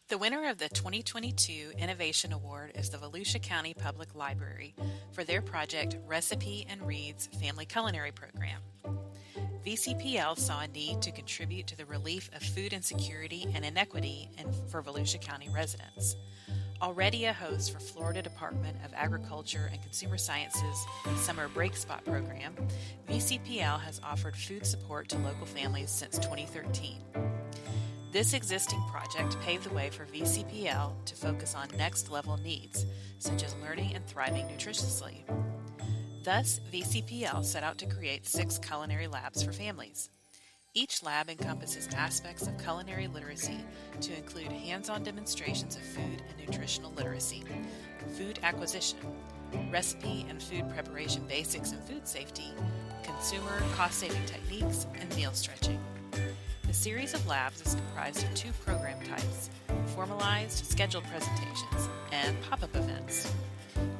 The winner of the 2022 Innovation Award is the Volusia County Public Library for their project Recipe and Reads Family Culinary Program. VCPL saw a need to contribute to the relief of food insecurity and inequity for Volusia County residents. Already a host for Florida Department of Agriculture and Consumer Sciences' Summer Break Spot program, VCPL has offered food support to local families since 2013. This existing project paved the way for VCPL to focus on next-level needs, such as learning and thriving nutritiously. Thus, VCPL set out to create 6 culinary labs for families. Each lab encompasses aspects of culinary literacy to include hands-on demonstrations of food and nutritional literacy, food acquisition, recipe and food preparation basics and food safety, consumer cost-saving techniques, and meal stretching. The series of labs is comprised of 2 program types: formalized scheduled presentations and pop-up events.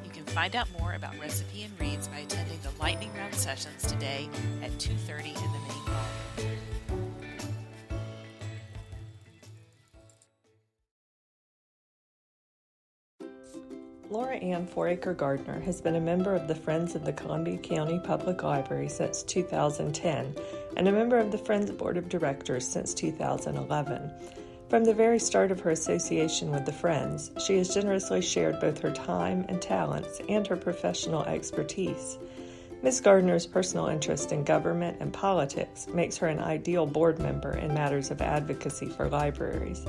You can find out more about Recipe and Reads by attending the lightning round sessions today at 2:30 in the main hall. Laura Ann Foraker Gardner has been a member of the Friends of the Columbia County Public Library since 2010 and a member of the Friends Board of Directors since 2011. From the very start of her association with the Friends, she has generously shared both her time and talents and her professional expertise. Ms. Gardner's personal interest in government and politics makes her an ideal board member in matters of advocacy for libraries.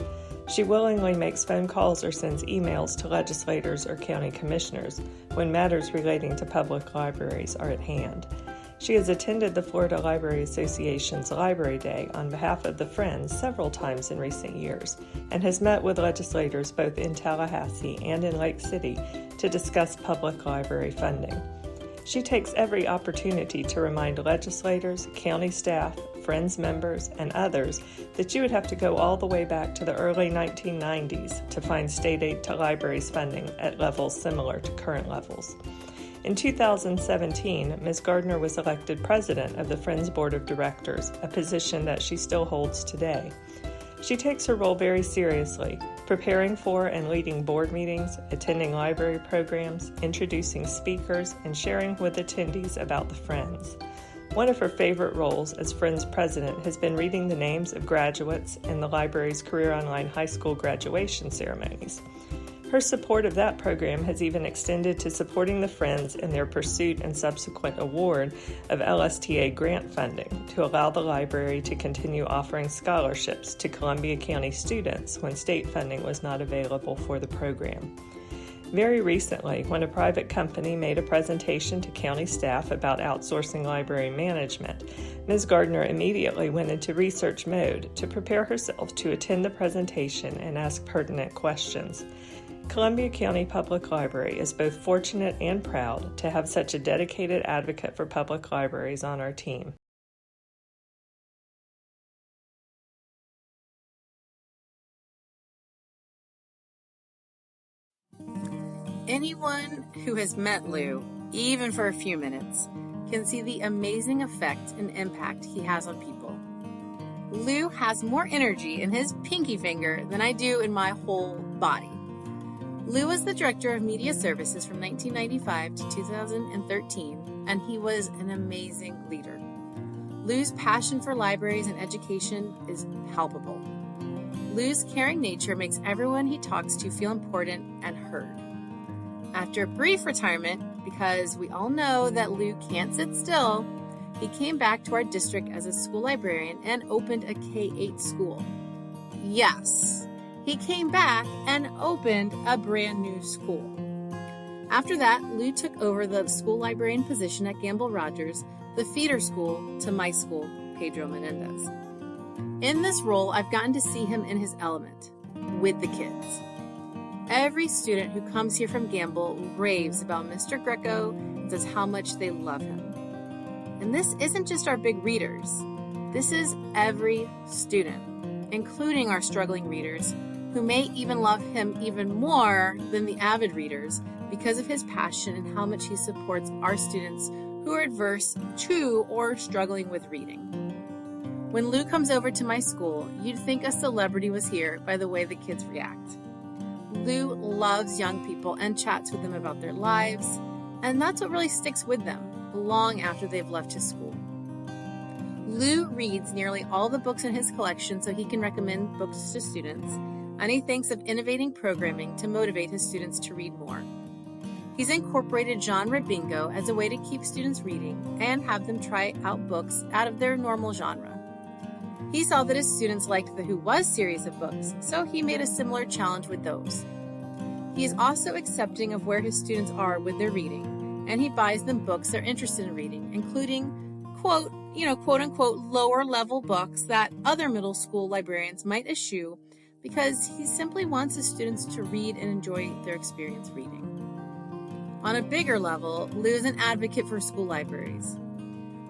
She willingly makes phone calls or sends emails to legislators or county commissioners when matters relating to public libraries are at hand. She has attended the Florida Library Association's Library Day on behalf of the Friends several times in recent years and has met with legislators both in Tallahassee and in Lake City to discuss public library funding. She takes every opportunity to remind legislators, county staff, Friends members, and others that you would have to go all the way back to the early 1990s to find state aid to libraries funding at levels similar to current levels. In 2017, Ms. Gardner was elected president of the Friends Board of Directors, a position that she still holds today. She takes her role very seriously, preparing for and leading board meetings, attending library programs, introducing speakers, and sharing with attendees about the Friends. One of her favorite roles as Friends president has been reading the names of graduates in the library's Career Online high school graduation ceremonies. Her support of that program has even extended to supporting the Friends in their pursuit and subsequent award of LSTA grant funding to allow the library to continue offering scholarships to Columbia County students when state funding was not available for the program. Very recently, when a private company made a presentation to county staff about outsourcing library management, Ms. Gardner immediately went into research mode to prepare herself to attend the presentation and ask pertinent questions. Columbia County Public Library is both fortunate and proud to have such a dedicated advocate for public libraries on our team. Anyone who has met Lou, even for a few minutes, can see the amazing effect and impact he has on people. Lou has more energy in his pinky finger than I do in my whole body. Lou was the Director of Media Services from 1995 to 2013, and he was an amazing leader. Lou's passion for libraries and education is palpable. Lou's caring nature makes everyone he talks to feel important and heard. After a brief retirement, because we all know that Lou can't sit still, he came back to our district as a school librarian and opened a K-8 school. Yes, he came back and opened a brand new school. After that, Lou took over the school librarian position at Gamble Rogers, the feeder school to my school, Pedro Menendez. In this role, I've gotten to see him in his element, with the kids. Every student who comes here from Gamble raves about Mr. Greco and says how much they love him. And this isn't just our big readers. This is every student, including our struggling readers, who may even love him even more than the avid readers because of his passion and how much he supports our students who are adverse to or struggling with reading. When Lou comes over to my school, you'd think a celebrity was here by the way the kids react. Lou loves young people and chats with them about their lives, and that's what really sticks with them long after they've left his school. Lou reads nearly all the books in his collection so he can recommend books to students, and he thinks of innovating programming to motivate his students to read more. He's incorporated genre bingo as a way to keep students reading and have them try out books out of their normal genre. He saw that his students liked the Who Was series of books, so he made a similar challenge with those. He is also accepting of where his students are with their reading, and he buys them books they're interested in reading, including, quote unquote, lower level books that other middle school librarians might eschew because he simply wants his students to read and enjoy their experience reading. On a bigger level, Lou is an advocate for school libraries.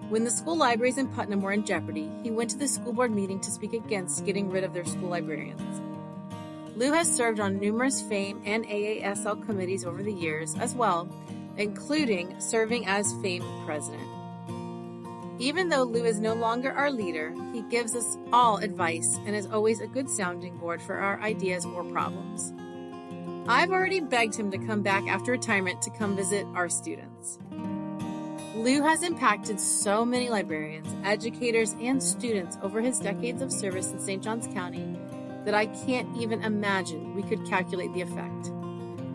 When the school libraries in Putnam were in jeopardy, he went to the school board meeting to speak against getting rid of their school librarians. Lou has served on numerous FAME and AASL committees over the years as well, including serving as FAME president. Even though Lou is no longer our leader, he gives us all advice and is always a good sounding board for our ideas or problems. I've already begged him to come back after retirement to come visit our students. Lou has impacted so many librarians, educators, and students over his decades of service in St. Johns County that I can't even imagine we could calculate the effect.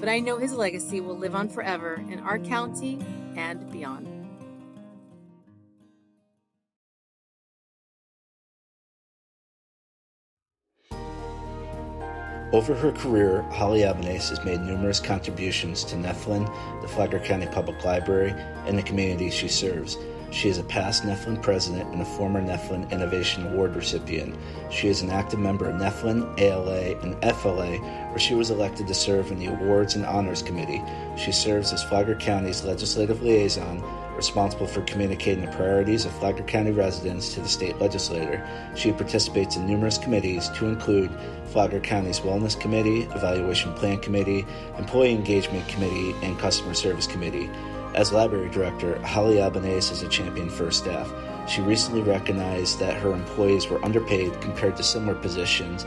But I know his legacy will live on forever in our county and beyond. Over her career, Holly Albanese has made numerous contributions to NEFLIN, the Flagler County Public Library, and the communities she serves. She is a past NEFLIN president and a former NEFLIN Innovation Award recipient. She is an active member of NEFLIN, ALA, and FLA, where she was elected to serve in the Awards and Honors Committee. She serves as Flagler County's legislative liaison, responsible for communicating the priorities of Flagler County residents to the state legislator. She participates in numerous committees to include Flagler County's Wellness Committee, Evaluation Plan Committee, Employee Engagement Committee, and Customer Service Committee. As Library Director, Holly Albanese is a champion for her staff. She recently recognized that her employees were underpaid compared to similar positions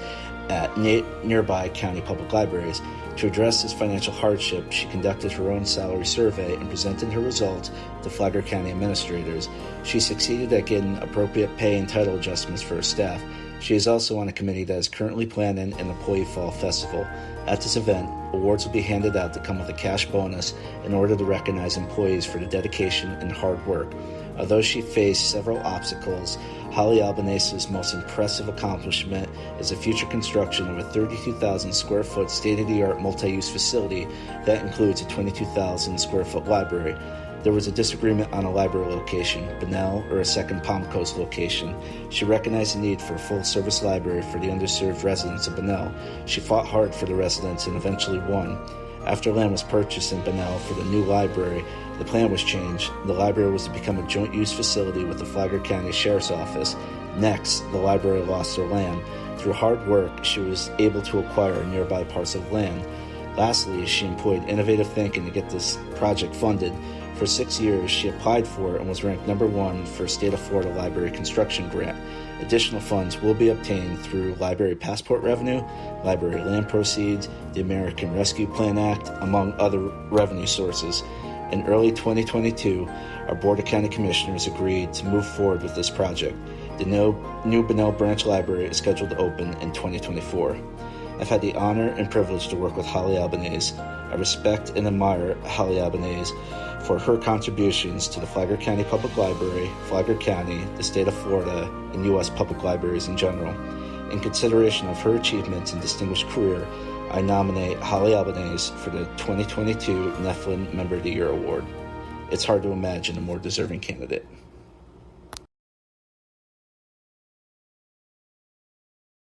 at nearby county public libraries. To address this financial hardship, she conducted her own salary survey and presented her results to Flagler County administrators. She succeeded at getting appropriate pay and title adjustments for her staff. She is also on a committee that is currently planning an employee fall festival. At this event, awards will be handed out that come with a cash bonus in order to recognize employees for their dedication and hard work. Although she faced several obstacles, Holly Albanese's most impressive accomplishment is the future construction of a 32,000 square foot state-of-the-art multi-use facility that includes a 22,000 square foot library. There was a disagreement on a library location, Bunnell or a second Palm Coast location. She recognized the need for a full-service library for the underserved residents of Bunnell. She fought hard for the residents and eventually won. After land was purchased in Bunnell for the new library, the plan was changed. The library was to become a joint-use facility with the Flagler County Sheriff's Office. Next, the library lost their land. Through hard work, she was able to acquire a nearby parcel of land. Lastly, she employed innovative thinking to get this project funded. For 6 years, she applied for and was ranked number 1 for State of Florida Library Construction Grant. Additional funds will be obtained through library passport revenue, library land proceeds, the American Rescue Plan Act, among other revenue sources. In early 2022, our Board of County Commissioners agreed to move forward with this project. The new Bunnell Branch Library is scheduled to open in 2024. I've had the honor and privilege to work with Holly Albanese. I respect and admire Holly Albanese for her contributions to the Flagler County Public Library, Flagler County, the state of Florida, and U.S. public libraries in general. In consideration of her achievements and distinguished career, I nominate Holly Albanese for the 2022 NEFLIN Member of the Year Award. It's hard to imagine a more deserving candidate.